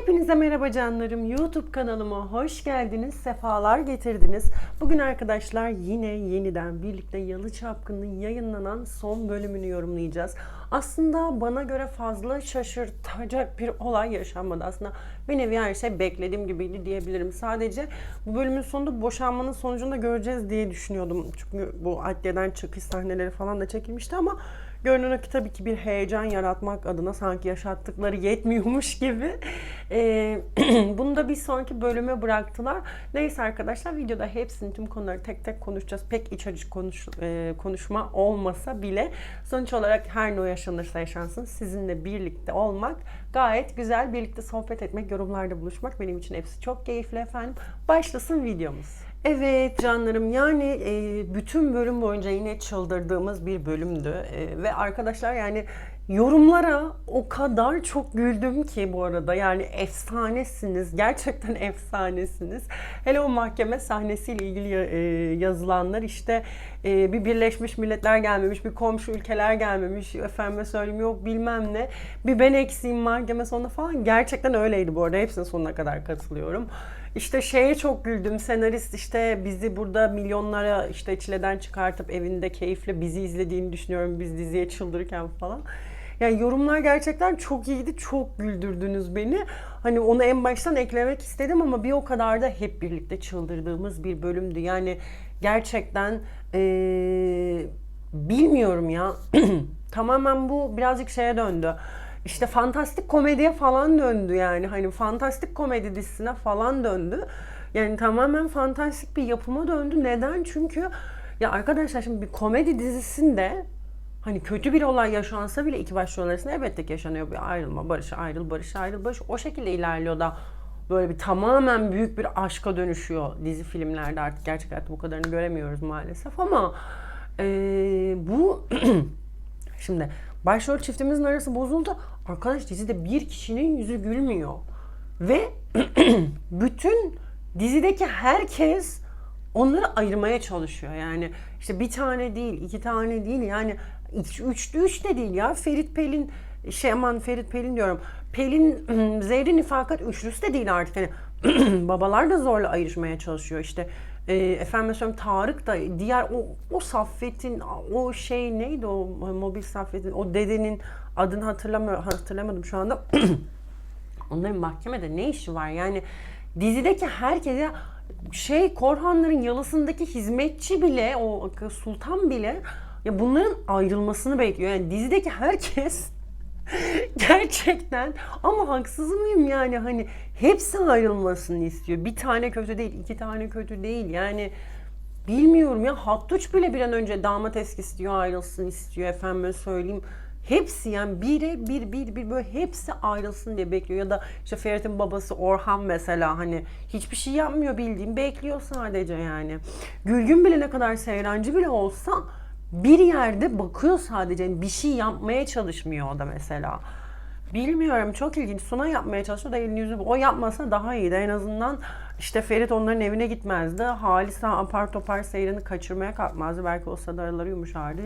Hepinize merhaba canlarım. YouTube kanalıma hoş geldiniz, sefalar getirdiniz. Bugün arkadaşlar yine yeniden birlikte Yalı Çapkını'nın yayınlanan son bölümünü yorumlayacağız. Aslında bana göre fazla şaşırtacak bir olay yaşanmadı. Aslında bir nevi her şey beklediğim gibiydi diyebilirim. Sadece bu bölümün sonunda boşanmanın sonucunu göreceğiz diye düşünüyordum. Çünkü bu adliyeden çıkış sahneleri falan da çekilmişti ama görünen o ki tabii ki bir heyecan yaratmak adına sanki yaşattıkları yetmiyormuş gibi. Bunu da bir sonraki bölüme bıraktılar. Neyse arkadaşlar, videoda hepsini, tüm konuları tek tek konuşacağız. Pek iç açıcı konuşma olmasa bile sonuç olarak her ne yaşanırsa yaşansın sizinle birlikte olmak gayet güzel. Birlikte sohbet etmek, yorumlarda buluşmak benim için hepsi çok keyifli efendim. Başlasın videomuz. Evet canlarım, yani bütün bölüm boyunca yine çıldırdığımız bir bölümdü. Ve arkadaşlar yani yorumlara o kadar çok güldüm ki bu arada, yani efsanesiniz, gerçekten efsanesiniz. Hele o mahkeme sahnesiyle ilgili yazılanlar, işte bir Birleşmiş Milletler gelmemiş, bir komşu ülkeler gelmemiş, efendime söyleyeyim yok bilmem ne, bir ben eksiğim mahkeme sonunda falan, gerçekten öyleydi bu arada, hepsinin sonuna kadar katılıyorum. İşte şeye çok güldüm. Senarist işte bizi burada milyonlara işte çileden çıkartıp evinde keyifle bizi izlediğini düşünüyorum. Biz diziye çıldırırken falan. Yani yorumlar gerçekten çok iyiydi. Çok güldürdünüz beni. Hani onu en baştan eklemek istedim ama bir o kadar da hep birlikte çıldırdığımız bir bölümdü. Yani gerçekten bilmiyorum ya. Tamamen bu birazcık şeye döndü. İşte fantastik komediye falan döndü yani. Hani fantastik komedi dizisine falan döndü. Yani tamamen fantastik bir yapıma döndü. Neden? Çünkü ya arkadaşlar, şimdi bir komedi dizisinde hani kötü bir olay yaşansa bile iki başrol arasında elbette ki yaşanıyor bir ayrılma, barış, ayrıl, barış, ayrıl, barış. O şekilde ilerliyor da böyle bir tamamen büyük bir aşka dönüşüyor dizi filmlerde. Artık gerçek hayatta bu kadarını göremiyoruz maalesef ama bu şimdi başrol çiftimizin arası bozuldu. Arkadaş, dizide bir kişinin yüzü gülmüyor. Ve bütün dizideki herkes onları ayırmaya çalışıyor. Yani işte bir tane değil, iki tane değil, yani üç de değil ya. Ferit Pelin, Ferit Pelin diyorum. Pelin Zerrin İfakat üçlüsü de değil artık. Yani babalar da zorla ayrışmaya çalışıyor. İşte efendim söyleyeyim, Tarık da, diğer o Saffet'in, o şey neydi, o mobil Saffet'in, o dedenin adını hatırlamadım şu anda. Onların mahkemede ne işi var? Yani dizideki herkese, Korhanların yalısındaki hizmetçi bile, o sultan bile ya bunların ayrılmasını bekliyor. Yani dizideki herkes gerçekten, ama haksız mıyım yani, hani hepsi ayrılmasını istiyor. Bir tane kötü değil, iki tane kötü değil. Yani bilmiyorum ya, Hattuç bile bir an önce damat eskisi diyor, ayrılsın istiyor, efendim söyleyeyim. Hepsi yani bir böyle hepsi ayrılsın diye bekliyor. Ya da işte Ferit'in babası Orhan mesela, hani hiçbir şey yapmıyor, bildiğim bekliyor sadece yani. Gülgün bile ne kadar seyrancı bile olsa bir yerde bakıyor sadece. Yani bir şey yapmaya çalışmıyor o da mesela. Bilmiyorum, çok ilginç. Suna yapmaya çalışıyor da elini yüzü, o yapmasa daha iyiydi. En azından işte Ferit onların evine gitmezdi. Halis apar topar Seyran'ı kaçırmaya kalkmazdı. Belki o sırada araları yumuşardı.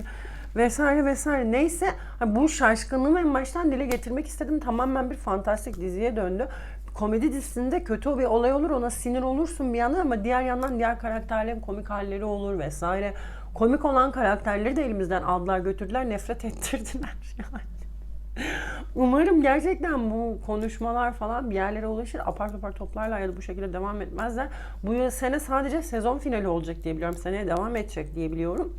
Vesaire vesaire. Neyse, bu şaşkınlığımı en baştan dile getirmek istedim. Tamamen bir fantastik diziye döndü. Komedi dizisinde kötü bir olay olur, ona sinir olursun bir yandan, ama diğer yandan diğer karakterlerin komik halleri olur vesaire. Komik olan karakterleri de elimizden aldılar götürdüler, nefret ettirdiler yani. Umarım gerçekten bu konuşmalar falan bir yerlere ulaşır. Apar topar toplarlar ya da bu şekilde devam etmezler. Bu sene sadece sezon finali olacak diye biliyorum. Seneye devam edecek diye biliyorum.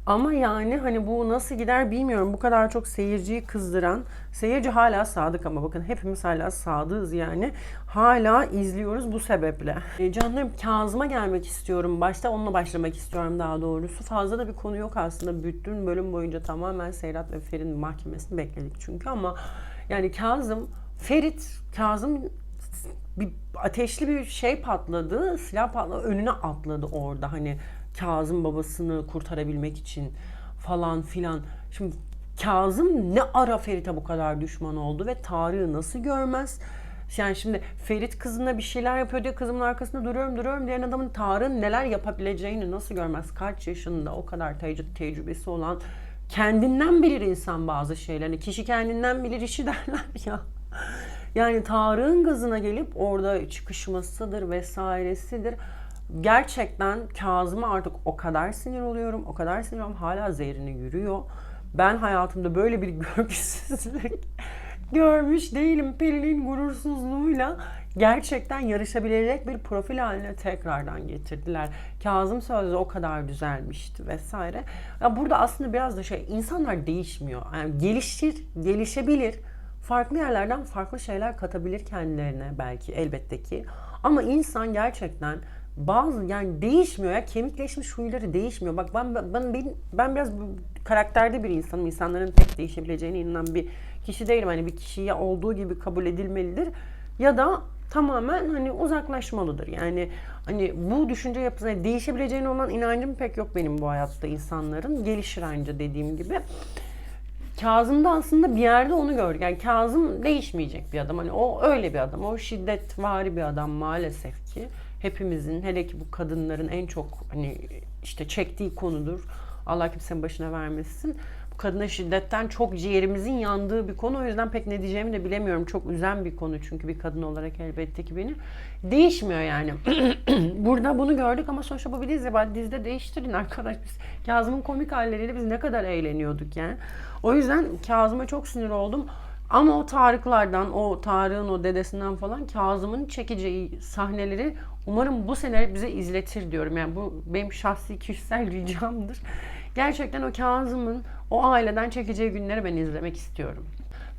Ama yani hani bu nasıl gider bilmiyorum. Bu kadar çok seyirciyi kızdıran, seyirci hala sadık, ama bakın hepimiz hala sadığız yani. Hala izliyoruz bu sebeple. Canlarım, Kazım'a gelmek istiyorum. Başta onunla başlamak istiyorum daha doğrusu. Fazla da bir konu yok aslında. Bütün bölüm boyunca tamamen Seyrat ve Ferit'in mahkemesini bekledik çünkü, ama yani Kazım bir ateşli bir şey patladı, silah patladı, önüne atladı orada, hani Kazım babasını kurtarabilmek için falan filan. Şimdi Kazım ne ara Ferit'e bu kadar düşman oldu ve Tarık'ı nasıl görmez? Yani şimdi Ferit kızına bir şeyler yapıyor diye kızımın arkasında duruyorum diyen adamın Tarık'ın neler yapabileceğini nasıl görmez? Kaç yaşında, o kadar tecrübesi olan, kendinden bilir insan bazı şeylerini. Kişi kendinden bilir işi derler ya. Yani Tarık'ın gazına gelip orada çıkışmasıdır vesairesidir. Gerçekten Kazım'a artık o kadar sinir oluyorum, o kadar sinir oluyorum. Hala zehrini yürüyor. Ben hayatımda böyle bir görgüsüzlük görmüş değilim. Pelin'in gurursuzluğuyla gerçekten yarışabilecek bir profil haline tekrardan getirdiler. Kazım sözü o kadar düzelmişti vesaire. Ya burada aslında biraz da insanlar değişmiyor. Yani gelişir, gelişebilir. Farklı yerlerden farklı şeyler katabilir kendilerine belki elbette ki. Ama insan gerçekten bazı yani değişmiyor ya, kemikleşmiş huyları değişmiyor. Bak ben biraz karakterde bir insanım. İnsanların pek değişebileceğine inanan bir kişi değilim. Hani bir kişiye olduğu gibi kabul edilmelidir ya da tamamen hani uzaklaşmalıdır. Yani hani bu düşünce yapısına değişebileceğine olan inancım pek yok benim bu hayatta insanların. Gelişir anca dediğim gibi. Kazım'da aslında bir yerde onu gördük. Yani Kazım değişmeyecek bir adam. Hani o öyle bir adam. O şiddetvari bir adam maalesef ki. Hepimizin, hele ki bu kadınların en çok hani işte çektiği konudur. Allah kimsenin başına vermesin. Bu kadına şiddetten çok ciğerimizin yandığı bir konu. O yüzden pek ne diyeceğimi de bilemiyorum. Çok üzen bir konu çünkü bir kadın olarak elbette ki beni. Değişmiyor yani. Burada bunu gördük ama sonuçta bu bir dizi. Dizide değiştirin arkadaş. Biz Kazım'ın komik halleriyle biz ne kadar eğleniyorduk yani. O yüzden Kazım'a çok sinir oldum. Ama o Tarıklardan, o Tarık'ın o dedesinden falan Kazım'ın çekeceği sahneleri umarım bu sene bize izletir diyorum. Yani bu benim şahsi kişisel ricamdır. Gerçekten o Kazım'ın o aileden çekeceği günleri ben izlemek istiyorum.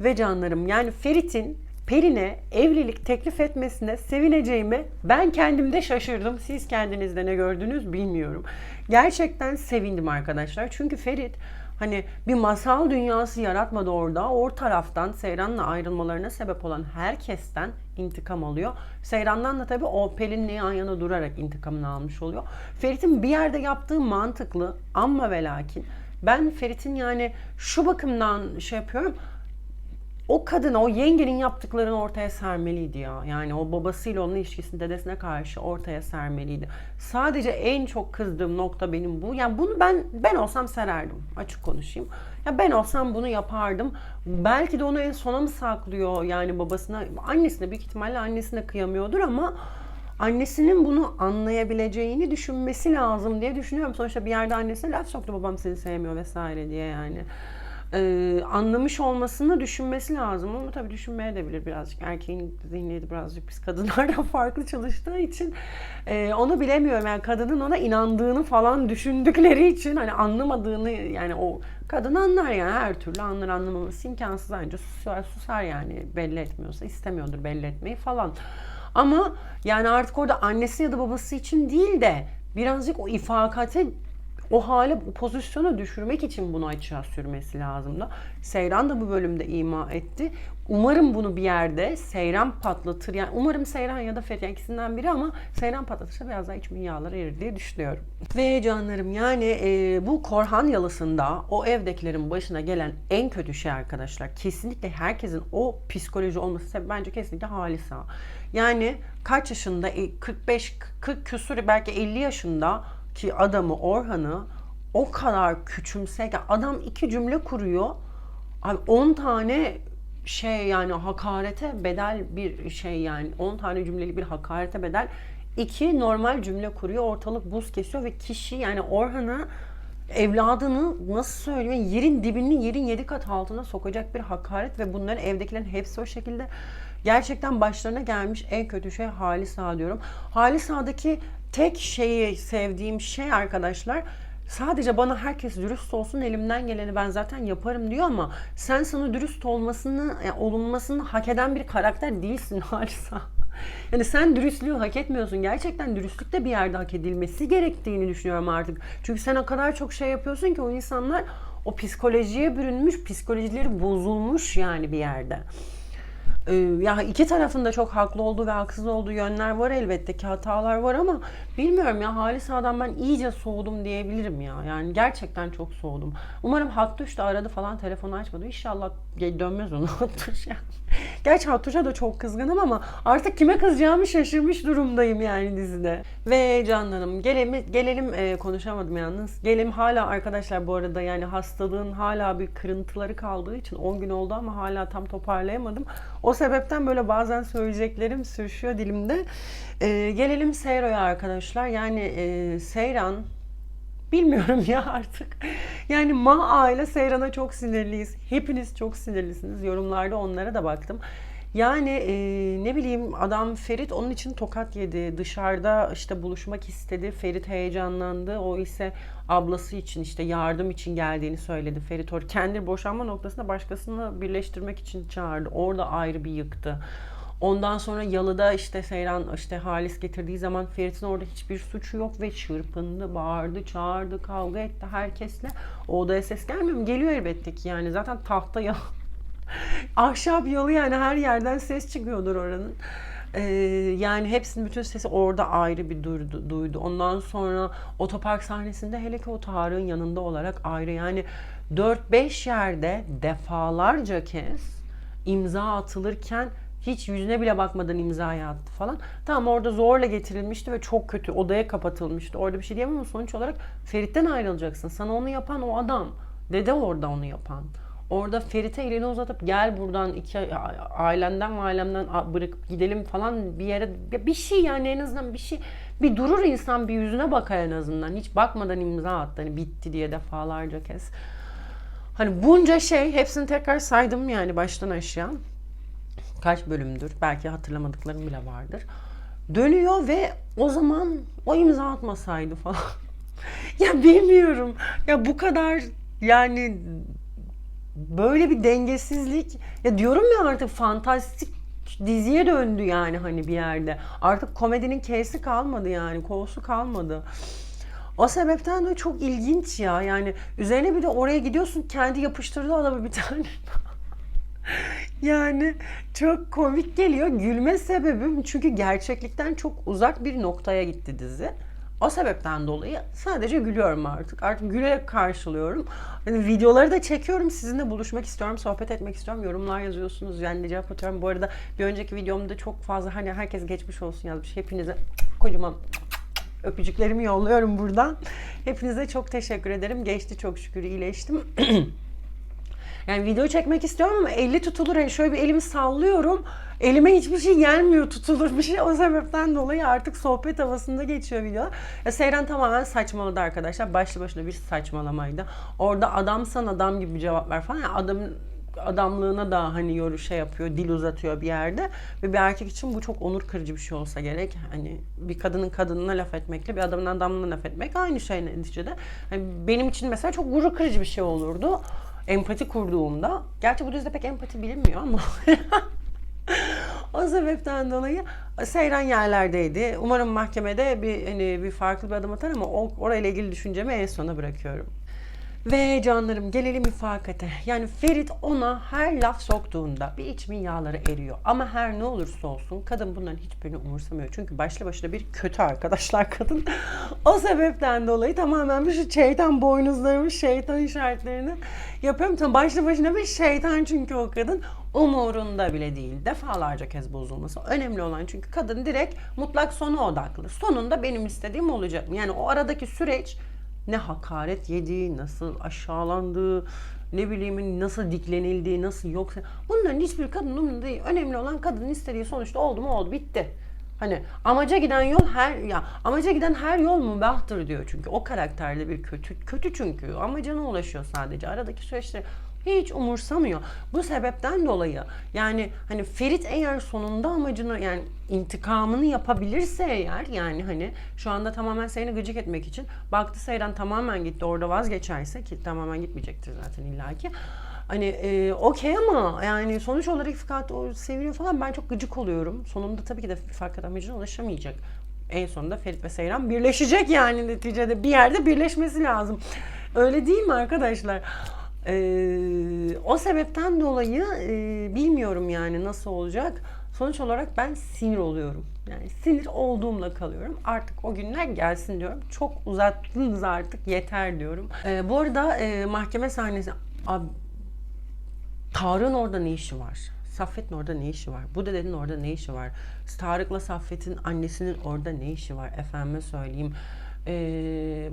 Ve canlarım yani Ferit'in Pelin'e evlilik teklif etmesine sevineceğime ben kendimde şaşırdım. Siz kendinizde ne gördünüz bilmiyorum. Gerçekten sevindim arkadaşlar. Çünkü Ferit hani bir masal dünyası yaratmadı orada. O taraftan Seyran'la ayrılmalarına sebep olan herkesten intikam alıyor. Seyran'dan da tabii o Pelin'le yan yana durarak intikamını almış oluyor. Ferit'in bir yerde yaptığı mantıklı ama ve lakin ben Ferit'in yani şu bakımdan şey yapıyorum. O kadına, o yengenin yaptıklarını ortaya sermeliydi ya. Yani o babasıyla onun ilişkisini dedesine karşı ortaya sermeliydi. Sadece en çok kızdığım nokta benim bu. Yani bunu ben olsam sererdim. Açık konuşayım. Ya ben olsam bunu yapardım. Belki de onu en sona mı saklıyor yani babasına, annesine büyük ihtimalle annesine kıyamıyordur ama annesinin bunu anlayabileceğini düşünmesi lazım diye düşünüyorum. Sonuçta bir yerde annesine laf soktu babam seni sevmiyor vesaire diye yani. Anlamış olmasını düşünmesi lazım ama tabii düşünmeye de bilir birazcık. Erkeğin zihniyeti birazcık biz kadınlardan farklı çalıştığı için onu bilemiyorum. Yani kadının ona inandığını falan düşündükleri için hani anlamadığını yani o kadın anlar yani her türlü anlar, anlamaması imkansız, ancak susar yani belli etmiyorsa istemiyordur belli etmeyi falan. Ama yani artık orada annesi ya da babası için değil de birazcık o ifakate, o hale, o pozisyona düşürmek için bunu açığa sürmesi lazımdı. Seyran da bu bölümde ima etti. Umarım bunu bir yerde Seyran patlatır. Yani umarım Seyran ya da Ferit, yani ikisinden biri, ama Seyran patlatırsa biraz daha içimin yağları erir diye düşünüyorum. Ve canlarım yani bu Korhan yalısında o evdekilerin başına gelen en kötü şey arkadaşlar, kesinlikle herkesin o psikoloji olması sebebi bence kesinlikle Halisa. Yani kaç yaşında, 45, 40 küsur, belki 50 yaşında ki adamı, Orhan'ı o kadar küçümse, adam 2 cümle kuruyor. Abi 10 tane şey, yani hakarete bedel bir şey, yani 10 tane cümleli bir hakarete bedel 2 normal cümle kuruyor, ortalık buz kesiyor ve kişi, yani Orhan'ı, evladını nasıl söyleyeyim, yerin dibini, yerin 7 kat altına sokacak bir hakaret ve bunların evdekilerin hepsi o şekilde. Gerçekten başlarına gelmiş en kötü şey Halisa diyorum. Halisa'daki tek şeyi, sevdiğim şey arkadaşlar, sadece bana herkes dürüst olsun, elimden geleni ben zaten yaparım diyor ama sen sana dürüst olmasını, yani olunmasını hak eden bir karakter değilsin Halisa. Yani sen dürüstlüğü hak etmiyorsun. Gerçekten dürüstlük de bir yerde hak edilmesi gerektiğini düşünüyorum artık. Çünkü sen o kadar çok şey yapıyorsun ki o insanlar o psikolojiye bürünmüş, psikolojileri bozulmuş yani bir yerde. Ya iki tarafın da çok haklı olduğu ve haksız olduğu yönler var, elbette ki hatalar var ama bilmiyorum ya, Halisa'dan ben iyice soğudum diyebilirim ya. Yani gerçekten çok soğudum. Umarım Hattuş da aradı falan, telefonu açmadı. İnşallah dönmez onu Hattuş ya. Gerçi Hattuş'a da çok kızgınım ama artık kime kızacağımı şaşırmış durumdayım yani dizide. Ve canlarım gelelim konuşamadım yalnız. Gelelim hala arkadaşlar, bu arada yani hastalığın hala bir kırıntıları kaldığı için 10 gün oldu ama hala tam toparlayamadım. O O sebepten böyle bazen söyleyeceklerim sürüşüyor dilimde. Gelelim Seyro'ya arkadaşlar. Yani Seyran, bilmiyorum ya artık. Yani Ma ile Seyran'a çok sinirliyiz. Hepiniz çok sinirlisiniz. Yorumlarda onlara da baktım. Yani ne bileyim, adam Ferit onun için tokat yedi. Dışarıda işte buluşmak istedi. Ferit heyecanlandı. O ise ablası için, işte yardım için geldiğini söyledi. Ferit kendi boşanma noktasında başkasını birleştirmek için çağırdı. Orada ayrı bir yıktı. Ondan sonra Yalı'da işte Seyran işte Halis getirdiği zaman Ferit'in orada hiçbir suçu yok ve çırpındı, bağırdı, çağırdı, kavga etti herkesle. O odaya ses gelmiyor mu? Geliyor elbette ki, yani zaten tahta ya. Ahşap Yalı, yani her yerden ses çıkıyordur oranın. Yani hepsinin bütün sesi orada ayrı bir duydu. Ondan sonra otopark sahnesinde, hele ki o Tarık'ın yanında olarak ayrı, yani 4-5 yerde defalarca kez imza atılırken hiç yüzüne bile bakmadan imzayı attı falan. Tamam, orada zorla getirilmişti ve çok kötü odaya kapatılmıştı. Orada bir şey diyemem ama sonuç olarak Ferit'ten ayrılacaksın. Sana onu yapan o adam. Dede orada onu yapan. Orada Ferit'e elini uzatıp gel buradan, ailenden ve ailemden bırakıp gidelim falan bir yere, bir şey, yani en azından bir şey, bir durur insan, bir yüzüne bakar en azından. Hiç bakmadan imza attı, hani bitti diye defalarca kez. Hani bunca şey, hepsini tekrar saydım yani baştan aşağı. Kaç bölümdür, belki hatırlamadıklarım bile vardır. Dönüyor ve o zaman o imza atmasaydı falan. Ya bilmiyorum. Ya bu kadar, yani böyle bir dengesizlik. Ya diyorum ya, artık fantastik diziye döndü yani, hani bir yerde. Artık komedinin K'si kalmadı, yani K'su kalmadı. O sebepten de çok ilginç ya. Yani üzerine bir de oraya gidiyorsun, kendi yapıştırdığı adamı bir tane. Yani çok komik geliyor. Gülme sebebim çünkü gerçeklikten çok uzak bir noktaya gitti dizi. O sebepten dolayı sadece gülüyorum artık. Artık gülerek karşılıyorum. Hani videoları da çekiyorum. Sizinle buluşmak istiyorum, sohbet etmek istiyorum. Yorumlar yazıyorsunuz. Yani cevap atıyorum. Bu arada bir önceki videomda çok fazla hani herkes geçmiş olsun yazmış. Hepinize kocaman öpücüklerimi yolluyorum buradan. Hepinize çok teşekkür ederim. Geçti çok şükür, iyileştim. Yani video çekmek istiyorum ama 50 tutulur. Yani şöyle bir elimi sallıyorum. Elime hiçbir şey gelmiyor, tutulur bir şey. O sebepten dolayı artık sohbet havasında geçiyor video. Ya Seyran tamamen saçmaladı arkadaşlar. Başlı başına bir saçmalamaydı. Orada adamsan adam gibi cevap ver falan. Yani adamlığına da hani şey yapıyor, dil uzatıyor bir yerde. Ve bir erkek için bu çok onur kırıcı bir şey olsa gerek. Hani bir kadının kadınına laf etmekle bir adamın adamına laf etmek aynı şey neticede. Yani benim için mesela çok gurur kırıcı bir şey olurdu. Empati kurduğumda. Gerçi bu dizide pek empati bilinmiyor ama. O sebepten dolayı Seyran yerlerdeydi. Umarım mahkemede bir farklı bir adım atar ama orayla ilgili düşüncemi en sona bırakıyorum. Ve canlarım, gelelim ifakate. Yani Ferit ona her laf soktuğunda bir içimin yağları eriyor. Ama her ne olursa olsun kadın bunların hiçbirini umursamıyor. Çünkü başlı başına bir kötü arkadaşlar kadın. O sebepten dolayı tamamen bir şeytan boynuzlarımı, şeytan işaretlerini yapıyorum. Tam başlı başına bir şeytan çünkü o kadın. Umurunda bile değil. Defalarca kez bozulması. Önemli olan, çünkü kadın direkt mutlak sona odaklı. Sonunda benim istediğim olacak mı? Yani o aradaki süreç, ne hakaret yediği, nasıl aşağılandığı, ne bileyim nasıl diklenildiği, nasıl yoksa, bunların hiçbir kadının umurunda değil. Önemli olan kadının istediği sonuçta oldu mu oldu, bitti. Hani amaca giden yol amaca giden her yol mübahtır diyor, çünkü o karakterde bir kötü çünkü amacına ulaşıyor, sadece aradaki süreçleri hiç umursamıyor. Bu sebepten dolayı yani hani Ferit eğer sonunda amacını, yani intikamını yapabilirse eğer, yani hani şu anda tamamen seni gıcık etmek için baktı Seyran tamamen gitti, orada vazgeçerse, ki tamamen gitmeyecektir zaten illaki. Hani okey, ama yani sonuç olarak fakat o seviyor falan, ben çok gıcık oluyorum. Sonunda tabii ki de fakat amacına ulaşamayacak. En sonunda Ferit ve Seyran birleşecek, yani neticede bir yerde birleşmesi lazım. Öyle değil mi arkadaşlar? O sebepten dolayı bilmiyorum yani nasıl olacak. Sonuç olarak ben sinir oluyorum. Yani sinir olduğumla kalıyorum. Artık o günler gelsin diyorum. Çok uzattınız artık, yeter diyorum. Bu arada mahkeme sahnesi... Abi, Tarık'ın orada ne işi var? Saffet'in orada ne işi var? Bu dedenin orada ne işi var? Tarık'la Saffet'in annesinin orada ne işi var? Efendime söyleyeyim.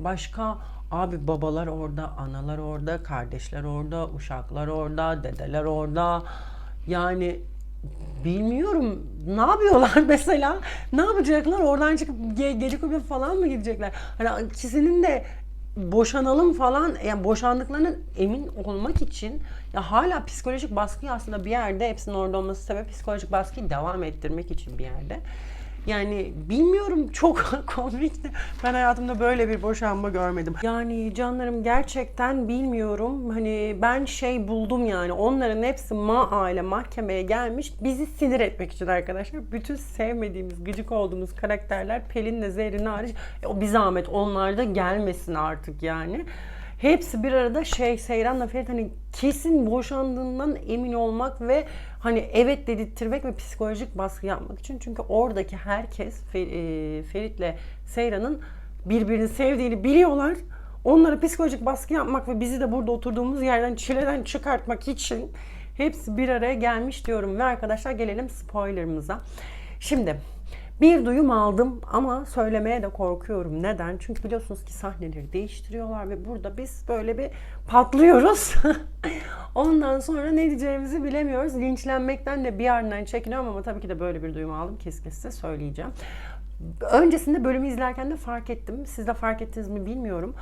Başka abi, babalar orada, analar orada, kardeşler orada, uşaklar orada, dedeler orada. Yani Bilmiyorum ne yapıyorlar mesela, ne yapacaklar, oradan çıkıp gece kulübü falan mı gidecekler? Hani ikisinin de boşanalım falan, yani boşandıklarından emin olmak için ya hala psikolojik baskıyı aslında bir yerde, hepsinin orada olması sebep psikolojik baskıyı devam ettirmek için bir yerde. Yani bilmiyorum, çok komikti. Ben hayatımda böyle bir boşanma görmedim. Yani canlarım, gerçekten bilmiyorum. Hani ben şey buldum yani. Onların hepsi aile mahkemeye gelmiş. Bizi sinir etmek için arkadaşlar. Bütün sevmediğimiz, gıcık olduğumuz karakterler, Pelin'le Zerrin hariç, o bir zahmet onlar da gelmesin artık yani. Hepsi bir arada Seyran'la Ferit, hani kesin boşandığından emin olmak ve hani evet dedirttirmek ve psikolojik baskı yapmak için. Çünkü oradaki herkes Ferit'le Seyran'ın birbirini sevdiğini biliyorlar. Onlara psikolojik baskı yapmak ve bizi de burada oturduğumuz yerden, çileden çıkartmak için hepsi bir araya gelmiş diyorum. Ve arkadaşlar, gelelim spoilerımıza. Şimdi bir duyum aldım ama söylemeye de korkuyorum. Neden? Çünkü biliyorsunuz ki sahneleri değiştiriyorlar ve burada biz böyle bir patlıyoruz. Ondan sonra ne diyeceğimizi bilemiyoruz. Linçlenmekten de bir yandan çekiniyorum ama tabii ki de böyle bir duyum aldım. Kesin size söyleyeceğim. Öncesinde bölümü izlerken de fark ettim. Siz de fark ettiniz mi bilmiyorum.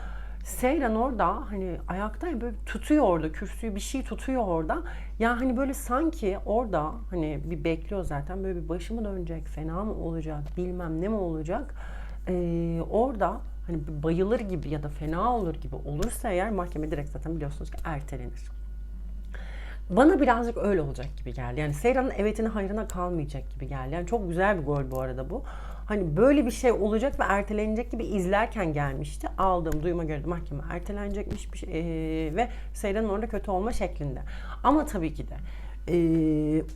Seyran orada hani ayakta böyle tutuyor, orada kürsüyü, bir şey tutuyor orada. Ya hani böyle sanki orada hani bir bekliyor zaten, böyle bir başı mı dönecek, fena mı olacak, bilmem ne mi olacak. Orada hani bir bayılır gibi ya da fena olur gibi olursa eğer, mahkeme direkt zaten biliyorsunuz ki ertelenir. Bana birazcık öyle olacak gibi geldi. Yani Seyran'ın evetine hayrına kalmayacak gibi geldi. Yani çok güzel bir gol bu arada bu. Hani böyle bir şey olacak ve ertelenecek gibi izlerken gelmişti. Aldığım duyuma göre de mahkeme ertelenecekmiş ve Seyran'ın orada kötü olma şeklinde. Ama tabii ki de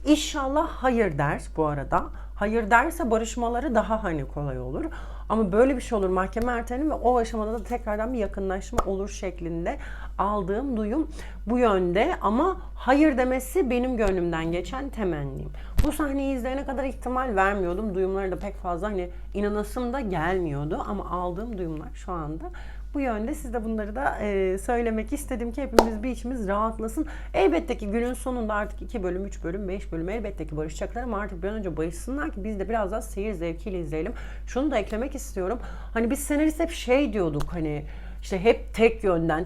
inşallah hayır der bu arada. Hayır derse barışmaları daha hani kolay olur. Ama böyle bir şey olur, mahkeme ertelenir ve o aşamada da tekrardan bir yakınlaşma olur şeklinde aldığım duyum bu yönde. Ama hayır demesi benim gönlümden geçen temennim. Bu sahneyi izleyene kadar ihtimal vermiyordum. Duyumları da pek fazla hani inanasım da gelmiyordu. Ama aldığım duyumlar şu anda bu yönde. Siz de bunları da söylemek istedim ki hepimiz bir içimiz rahatlasın. Elbette ki günün sonunda artık 2 bölüm, 3 bölüm, 5 bölüm elbette ki barışacaklar ama artık bir an önce barışsınlar ki biz de biraz daha seyir zevkiyle izleyelim. Şunu da eklemek istiyorum. Hani biz senarist hep şey diyorduk, hani işte hep tek yönden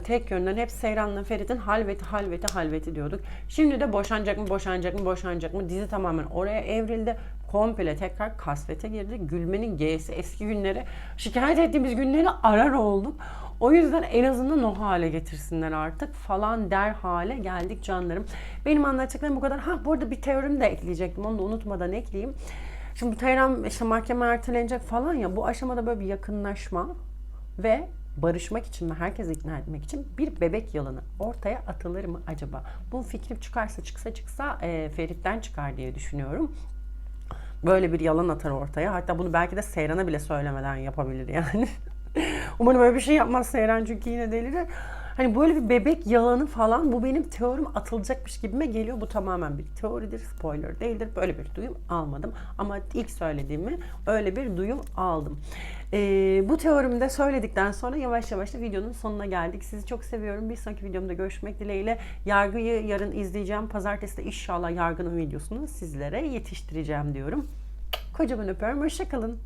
hep Seyran'la Ferit'in halveti diyorduk. Şimdi de boşanacak mı? Dizi tamamen oraya evrildi. Komple tekrar kasvete girdi. Gülmenin G'si, eski günleri, şikayet ettiğimiz günleri arar olduk. O yüzden en azından o hale getirsinler artık falan der hale geldik canlarım. Benim anlatacaklarım bu kadar. Bu arada bir teorim de ekleyecektim. Onu da unutmadan ekleyeyim. Şimdi bu teorem, işte mahkeme ertelenecek falan ya, bu aşamada böyle bir yakınlaşma ve barışmak için ve herkesi ikna etmek için bir bebek yalanı ortaya atılır mı acaba? Bu fikrim çıksa Ferit'ten çıkar diye düşünüyorum. Böyle bir yalan atar ortaya. Hatta bunu belki de Seyran'a bile söylemeden yapabilir yani. Umarım böyle bir şey yapmaz Seyran, çünkü yine delirir. Hani böyle bir bebek yalanı falan, bu benim teorim atılacakmış gibime geliyor. Bu tamamen bir teoridir, spoiler değildir. Böyle bir duyum almadım. Ama ilk söylediğimi öyle bir duyum aldım. Bu teorimi de söyledikten sonra yavaş yavaş da videonun sonuna geldik. Sizi çok seviyorum. Bir sonraki videomda görüşmek dileğiyle. Yargıyı yarın izleyeceğim. Pazartesi de inşallah yargının videosunu sizlere yetiştireceğim diyorum. Kocaman öpüyorum. Hoşça kalın.